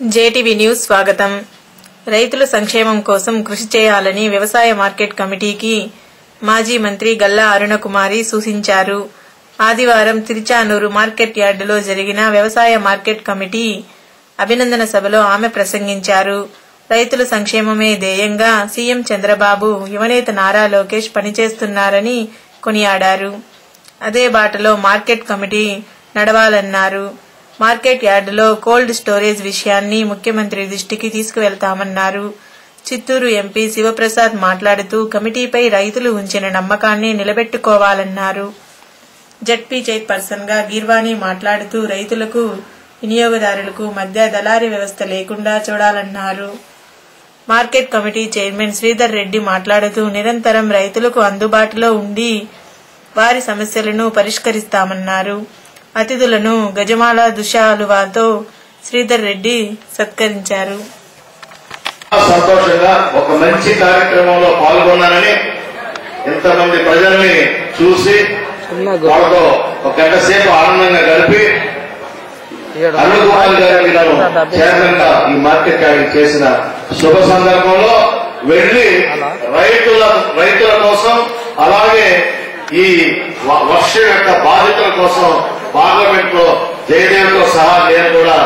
JTV news స్వాగతం. రైతుల సంక్షేమం కోసం కృషి చేయాలని వ్యవసాయ మార్కెట్ కమిటీకి మాజీ మంత్రి గల్లా అరుణకుమారి సూచించారు. ఆదివారం తిరుచానూరు మార్కెట్ యార్డులో జరిగిన వ్యవసాయ మార్కెట్ కమిటీ అభినందన సభలో ఆమె ప్రసంగించారు. రైతుల సంక్షేమమే ధ్యేయంగా సీఎం చంద్రబాబు, యువనేత నారా లోకేష్ పనిచేస్తున్నారని కొనియాడారు. అదే బాటలో మార్కెట్ కమిటీ నడవాలన్నారు. మార్కెట్ యార్డులో కోల్డ్ స్టోరేజ్ విషయాన్ని ముఖ్యమంత్రి దృష్టికి తీసుకువెళ్తామన్నారు. చిత్తూరు ఎంపీ శివప్రసాద్ మాట్లాడుతూ కమిటీపై రైతులు ఉంచిన నమ్మకాన్ని నిలబెట్టుకోవాలన్నారు. జడ్పీ చైర్పర్సన్ గా గీర్వాణి మాట్లాడుతూ రైతులకు, వినియోగదారులకు మధ్య దళారీ వ్యవస్థ లేకుండా చూడాలన్నారు. Market committee chairman Sridhar Reddy మాట్లాడుతూ నిరంతరం రైతులకు అందుబాటులో ఉండి వారి సమస్యలను పరిష్కరిస్తామన్నారు. అతిథులను గజమాల దుశాలువాతో శ్రీధర్ రెడ్డి సత్కరించారు. సంతోషంగా ఒక మంచి కార్యక్రమంలో పాల్గొన్నానని, ఇంతమంది ప్రజల్ని చూసి వాళ్ళతో ఒక గంట సేపు ఆనందంగా గడిపి అరుణకుమార్ గారికి నేను చైర్మన్ గా ఈ మార్కెట్ యార్డ్ చేసిన శుభ సందర్భంలో వెళ్లి రైతుల కోసం, అలాగే ఈ వర్షం యొక్క బాధితుల కోసం పార్లమెంట్ లో జయదేవ్తో సహా నేను కూడా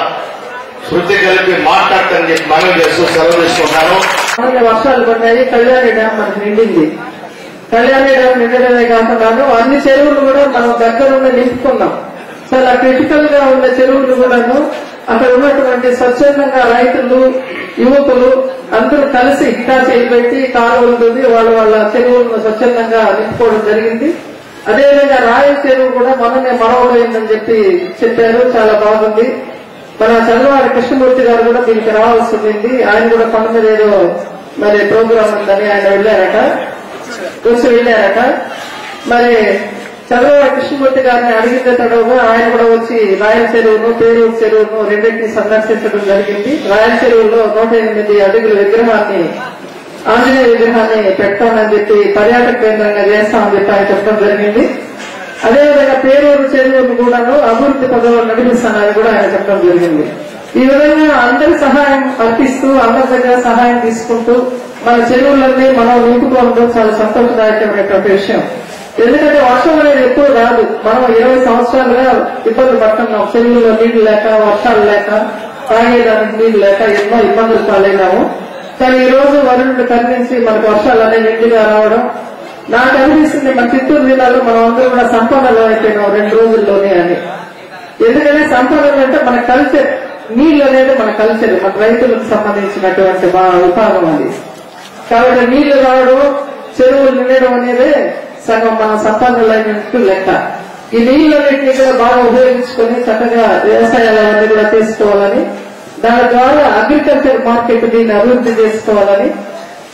శృతి కలిపి మాట్లాడతానని చెప్పి మనవి చేస్తూ సెలవు తీసుకుంటాను. వర్షాలు పడ్డాయి, కళ్యాణి డ్యామ్ మనకు నిండింది. కళ్యాణి డ్యామ్ నిండడమే కాకుండా అన్ని చెరువులు కూడా మనం దగ్గరుండి నింపుకున్నాం. చాలా క్రిటికల్ గా ఉన్న చెరువులు కూడాను అక్కడ ఉన్నటువంటి స్వచ్ఛందంగా రైతులు, యువకులు అందరూ కలిసి హిటాచీలు పెట్టి కాలువలు వాళ్ళ చెరువులను స్వచ్ఛందంగా నింపుకోవడం జరిగింది. అదేవిధంగా రాయల చెరువు కూడా మనమే మరవలేదని చెప్పారు. చాలా బాగుంది. మన చంద్రవారి కృష్ణమూర్తి గారు కూడా దీనికి రావాల్సి ఉంది. ఆయన కూడా కొండ మీద ఏదో మరి ప్రోగ్రాం ఉందని ఆయన వెళ్ళారట. మరి చంద్రవారి కృష్ణమూర్తి గారిని అడిగిన తడవుగా ఆయన కూడా వచ్చి రాయల చెరువును, పేరూరు చెరువును రెండింటినీ సందర్శించడం జరిగింది. రాయల చెరువులో 108 అడుగుల విగ్రహాన్ని, ఆంజనేయ విగ్రహాన్ని పెట్టామని చెప్పి పర్యాటక కేంద్రంగా చేస్తామని చెప్పి ఆయన చెప్పడం జరిగింది. అదేవిధంగా పేరూరు చెరువును కూడాను అభివృద్ధి పదవులు నడిపిస్తానని కూడా ఆయన చెప్పడం జరిగింది. ఈ విధంగా అందరి సహాయం అర్పిస్తూ, అందరి దగ్గర సహాయం తీసుకుంటూ మన చెరువులన్నీ మనం నింపుకోవడం చాలా సంతోషదాయకమైనటువంటి విషయం. ఎందుకంటే వర్షం అనేది ఎప్పుడు రాదు. మనం 20 సంవత్సరాలుగా ఇబ్బంది పడుతున్నాం. చెరువుల్లో నీళ్లు లేక, వర్షాలు లేక, తాగేదానికి నీళ్లు లేక ఎన్నో ఇబ్బందులు పాలైనాము. కానీ ఈ రోజు వరుణుడు కరుణించి మనకు వర్షాలు అనేది నిండుగా రావడం నాకు అనిపిస్తుంది. మన చిత్తూరు జిల్లాలో మనం అందరూ కూడా సంపదలు అయిపోయినాం 2 రోజుల్లోనే అని. ఎందుకంటే సంపదలు అంటే మన కల్చర్, నీళ్లు అనేది మన కల్చర్, మన రైతులకు సంబంధించినటువంటి మా విభాగం అది. కాబట్టి నీళ్లు రావడం, చెరువులు నిండడం అనేది సగం మన సంపదలు అయినట్టు లెక్క. ఈ నీళ్లన్నింటినీ కూడా బాగా ఉపయోగించుకొని చక్కగా వ్యవసాయాలన్నీ కూడా తీసుకోవాలని, దాని ద్వారా అగ్రికల్చర్ మార్కెట్ దీన్ని అభివృద్ధి చేసుకోవాలని,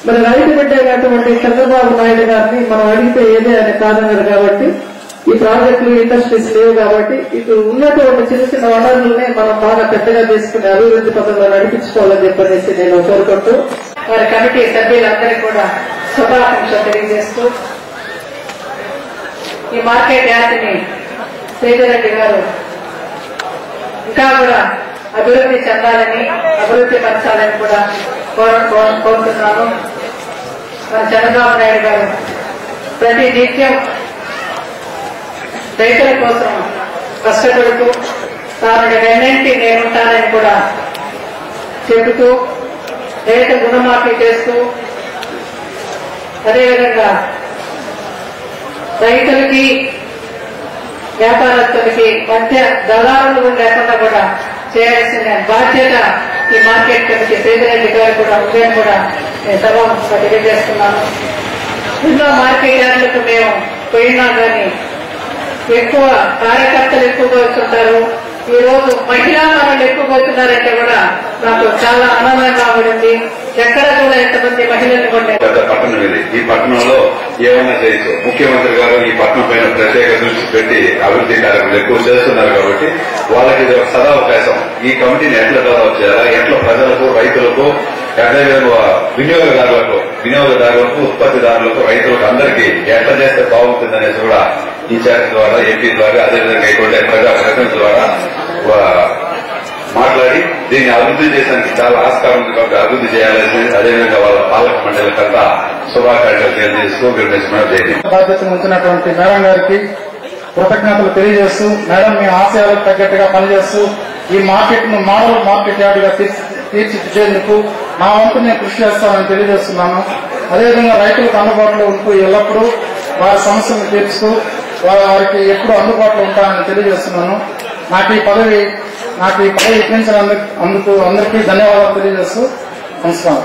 మరి రైతు బిడ్డ అయినటువంటి చంద్రబాబు నాయుడు గారిని మనం అడిగితే ఏదే అని కాదన్నారు. కాబట్టి ఈ ప్రాజెక్టులు, ఇండస్ట్రీస్ లేవు కాబట్టి ఇటు ఉన్నటువంటి చిన్న చిన్న వనరులనే మనం బాగా పెద్దగా తీసుకుని అభివృద్ధి పథంలో నడిపించుకోవాలని చెప్పనేసి నేను కోరుకుంటూ వారి కమిటీ సభ్యులందరికీ కూడా శుభాకాంక్షలు తెలియజేస్తూ ఈ మార్కెట్ యార్డ్ని శ్రీధర్ రెడ్డి గారు ఇంకా కూడా అభివృద్ధి చెందాలని, అభివృద్ధి పరచాలని కూడా కోరుతున్నాను. మన చంద్రబాబు నాయుడు గారు ప్రతి నిత్యం రైతుల కోసం కష్టపడుతూ తాను వెన్నంటి నేనుంటానని కూడా చెబుతూ రైతు రుణమాఫీ చేస్తూ, అదేవిధంగా రైతులకి, వ్యాపారస్తులకి మధ్య దళారులు లేకుండా కూడా చేయాల్సిన బాధ్యత ఈ మార్కెట్ కమిటీ శ్రీధర్ రెడ్డి గారు కూడా ఉందని కూడా నేను సభాముఖంగా తెలియజేస్తున్నాను. ఎన్నో మార్కెట్ యార్డులకు మేము పోయినా కానీ ఎక్కువ కార్యకర్తలు ఎక్కువగా వస్తుంటారు. ఈ రోజు మహిళా మనులు ఎక్కువగా వస్తున్నారంటే కూడా నాకు చాలా ఆనందంగా ఉండింది. ఎక్కడ కూడా ఎంతమంది మహిళలు కూడా. పట్టణం ఇది. ఈ పట్టణంలో ఏమైనా చేయొచ్చు. ముఖ్యమంత్రి గారు ఈ పట్టణం పైన ప్రత్యేక దృష్టి పెట్టి అభివృద్ధి కార్యక్రమాలు ఎక్కువ చేస్తున్నారు కాబట్టి వాళ్ళకి ఇది ఒక సదావకాశం. ఈ కమిటీని ఎట్లా డెవలప్ చేయాలా, ఎట్లా ప్రజలకు, రైతులకు, అదేవిధంగా వినియోగదారులకు, ఉత్పత్తిదారులకు, రైతులకు అందరికీ ఎట్లా చేస్తే బాగుంటుంది అనేసి కూడా ఇన్ఛార్జ్ ద్వారా, ఎంపీ ద్వారా, అదేవిధంగా ప్రజా ప్రతినిధుల ద్వారా మాట్లాడి దీన్ని అభివృద్ధి చేయడానికి చాలా ఆస్కారం ఉంది కాబట్టి అభివృద్ధి చేయాలని, అదేవిధంగా వాళ్ళ పాలక మండలికంతా శుభాకాంక్షలు తెలియజేస్తూ బాధ్యతను ఉంచినటువంటి మేడం గారికి కృతజ్ఞతలు తెలియజేస్తూ, మేడం మీ ఆశయాలకు తగ్గట్టుగా పనిచేస్తూ ఈ మార్కెట్ ను మోడల్ మార్కెట్ యార్డ్ గా తీర్చిదిద్దేందుకు నా వంతు నేను కృషి చేస్తానని తెలియజేస్తున్నాను. అదేవిధంగా రైతులకు అందుబాటులో ఉంటూ ఎల్లప్పుడూ వారి సమస్యలను తీర్చుతూ వారికి ఎప్పుడు అందుబాటులో ఉంటానని తెలియజేస్తున్నాను. నాకు ఈ పదవి ఇప్పించినందుకు అందరికీ ధన్యవాదాలు తెలియజేస్తూ నమస్కారం.